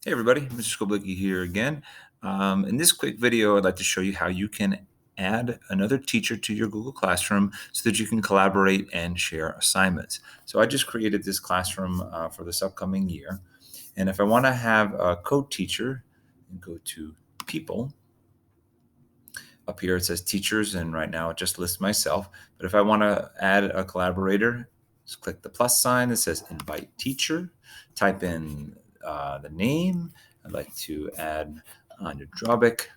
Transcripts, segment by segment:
Hey everybody, Mr. Skoblicki here again. In this quick video, I'd like to show you how you can add another teacher to your Google Classroom so that you can collaborate and share assignments. So I just created this classroom for this upcoming year. And if I want to have a co-teacher, go to People. Up here it says Teachers, and right now it just lists myself. But if I want to add a collaborator, just click the plus sign that says Invite Teacher, type in the name. I'd like to add Anya Drobik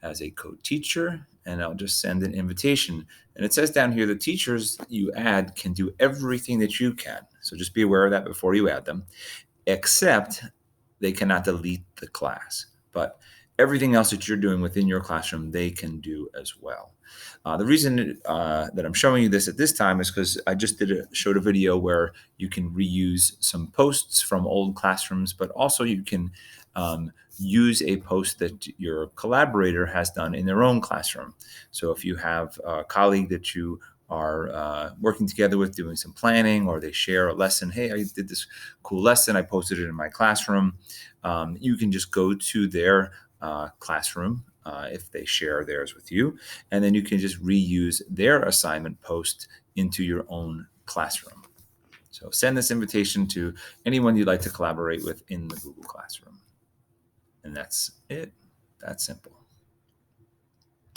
as a co-teacher, and I'll just send an invitation. And it says down here the teachers you add can do everything that you can. So just be aware of that before you add them, except they cannot delete the class. But everything else that you're doing within your classroom, they can do as well. The reason that I'm showing you this at this time is because I just showed a video where you can reuse some posts from old classrooms, but also you can use a post that your collaborator has done in their own classroom. So if you have a colleague that you are working together with doing some planning, or they share a lesson, hey, I did this cool lesson, I posted it in my classroom, you can just go to their classroom if they share theirs with you, and then you can just reuse their assignment post into your own classroom. So send this invitation to anyone you'd like to collaborate with in the Google Classroom. And that's it. That's simple.